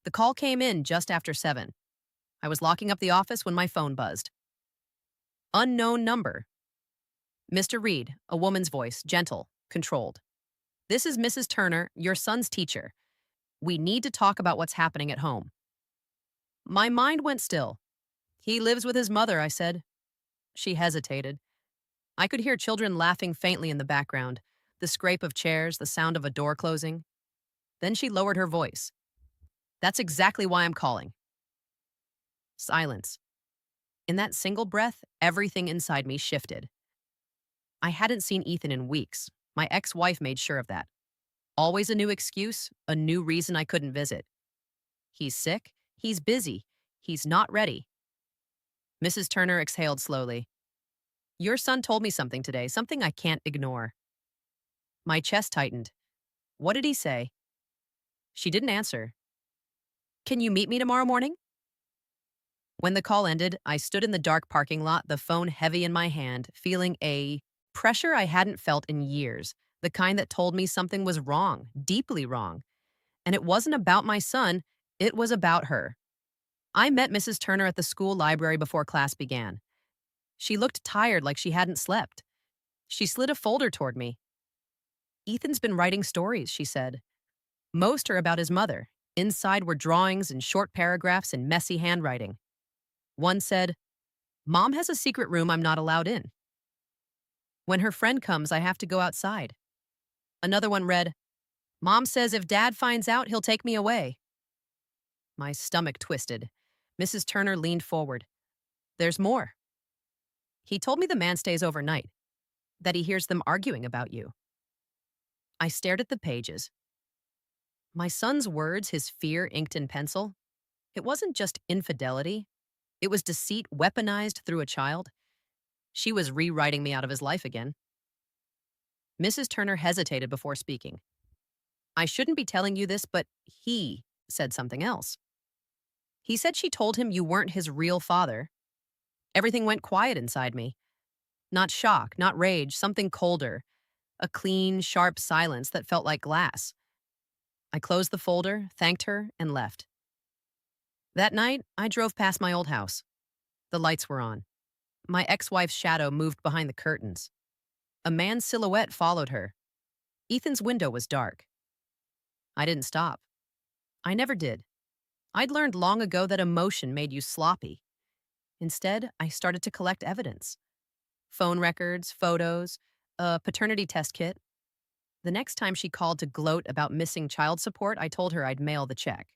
The call came in just after 7. I was locking up the office when my phone buzzed. Unknown number. Mr. Reed, a woman's voice, gentle, controlled. This is Mrs. Turner, your son's teacher. We need to talk about what's happening at home. My mind went still. He lives with his mother, I said. She hesitated. I could hear children laughing faintly in the background, the scrape of chairs, the sound of a door closing. Then she lowered her voice. That's exactly why I'm calling. Silence. In that single breath, everything inside me shifted. I hadn't seen Ethan in weeks. My ex-wife made sure of that. Always a new excuse, a new reason I couldn't visit. He's sick, he's busy, he's not ready. Mrs. Turner exhaled slowly. Your son told me something today, something I can't ignore. My chest tightened. What did he say? She didn't answer. Can you meet me tomorrow morning? When the call ended, I stood in the dark parking lot, the phone heavy in my hand, feeling a pressure I hadn't felt in years, the kind that told me something was wrong, deeply wrong. And it wasn't about my son, it was about her. I met Mrs. Turner at the school library before class began. She looked tired, like she hadn't slept. She slid a folder toward me. Ethan's been writing stories, she said. Most are about his mother. Inside were drawings and short paragraphs in messy handwriting. One said, Mom has a secret room I'm not allowed in. When her friend comes, I have to go outside. Another one read, Mom says if Dad finds out, he'll take me away. My stomach twisted. Mrs. Turner leaned forward. There's more. He told me the man stays overnight, that he hears them arguing about you. I stared at the pages. My son's words, his fear inked in pencil. It wasn't just infidelity. It was deceit weaponized through a child. She was rewriting me out of his life again. Mrs. Turner hesitated before speaking. I shouldn't be telling you this, but he said something else. He said she told him you weren't his real father. Everything went quiet inside me. Not shock, not rage, something colder. A clean, sharp silence that felt like glass. I closed the folder, thanked her, and left. That night, I drove past my old house. The lights were on. My ex-wife's shadow moved behind the curtains. A man's silhouette followed her. Ethan's window was dark. I didn't stop. I never did. I'd learned long ago that emotion made you sloppy. Instead, I started to collect evidence. Phone records, photos, a paternity test kit. The next time she called to gloat about missing child support, I told her I'd mail the check.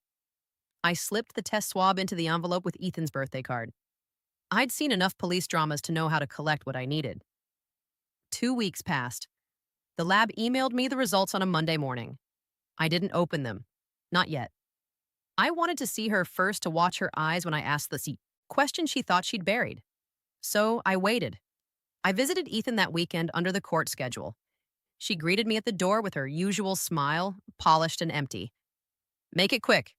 I slipped the test swab into the envelope with Ethan's birthday card. I'd seen enough police dramas to know how to collect what I needed. 2 weeks passed. The lab emailed me the results on a Monday morning. I didn't open them. Not yet. I wanted to see her first, to watch her eyes when I asked the question she thought she'd buried. So I waited. I visited Ethan that weekend under the court schedule. She greeted me at the door with her usual smile, polished and empty. Make it quick.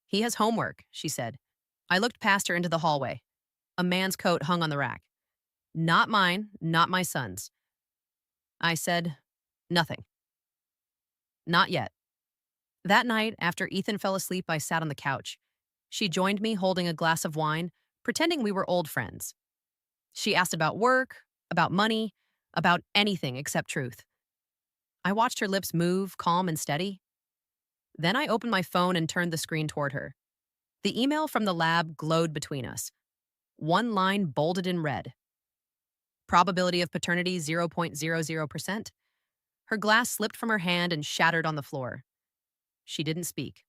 He has homework, she said. I looked past her into the hallway. A man's coat hung on the rack. Not mine, not my son's. I said, nothing. Not yet. That night, after Ethan fell asleep, I sat on the couch. She joined me holding a glass of wine, pretending we were old friends. She asked about work, about money, about anything except truth. I watched her lips move, calm and steady. Then I opened my phone and turned the screen toward her. The email from the lab glowed between us. One line bolded in red. Probability of paternity 0.00%. Her glass slipped from her hand and shattered on the floor. She didn't speak.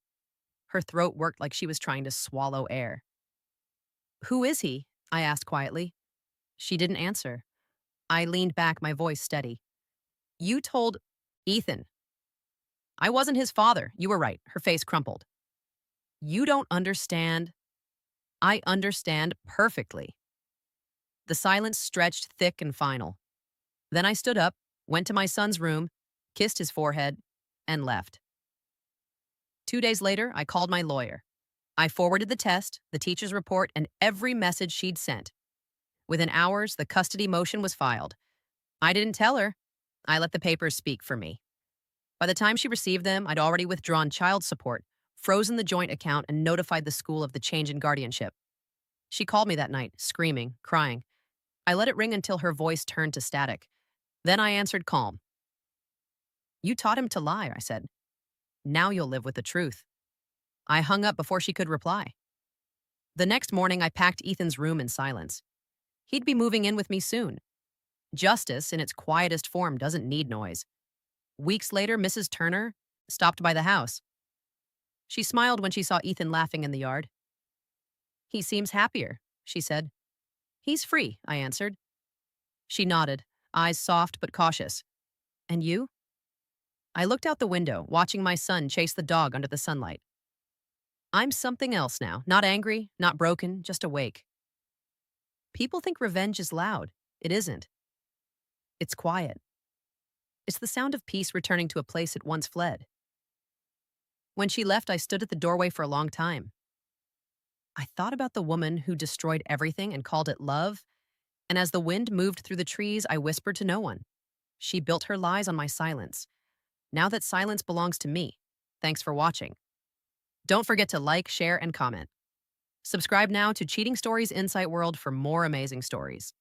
Her throat worked like she was trying to swallow air. Who is he? I asked quietly. She didn't answer. I leaned back, my voice steady. You told Ethan. I wasn't his father. You were right. Her face crumpled. You don't understand. I understand perfectly. The silence stretched thick and final. Then I stood up, went to my son's room, kissed his forehead, and left. 2 days later, I called my lawyer. I forwarded the test, the teacher's report, and every message she'd sent. Within hours, the custody motion was filed. I didn't tell her. I let the papers speak for me. By the time she received them, I'd already withdrawn child support, frozen the joint account, and notified the school of the change in guardianship. She called me that night, screaming, crying. I let it ring until her voice turned to static. Then I answered calm. You taught him to lie, I said. Now you'll live with the truth. I hung up before she could reply. The next morning, I packed Ethan's room in silence. He'd be moving in with me soon. Justice, in its quietest form, doesn't need noise. Weeks later, Mrs. Turner stopped by the house. She smiled when she saw Ethan laughing in the yard. He seems happier, she said. He's free, I answered. She nodded, eyes soft but cautious. And you? I looked out the window, watching my son chase the dog under the sunlight. I'm something else now, not angry, not broken, just awake. People think revenge is loud. It isn't. It's quiet. It's the sound of peace returning to a place it once fled. When she left, I stood at the doorway for a long time. I thought about the woman who destroyed everything and called it love, and as the wind moved through the trees, I whispered to no one. She built her lies on my silence. Now that silence belongs to me. Thanks for watching. Don't forget to like, share, and comment. Subscribe now to Cheating Stories Insight World for more amazing stories.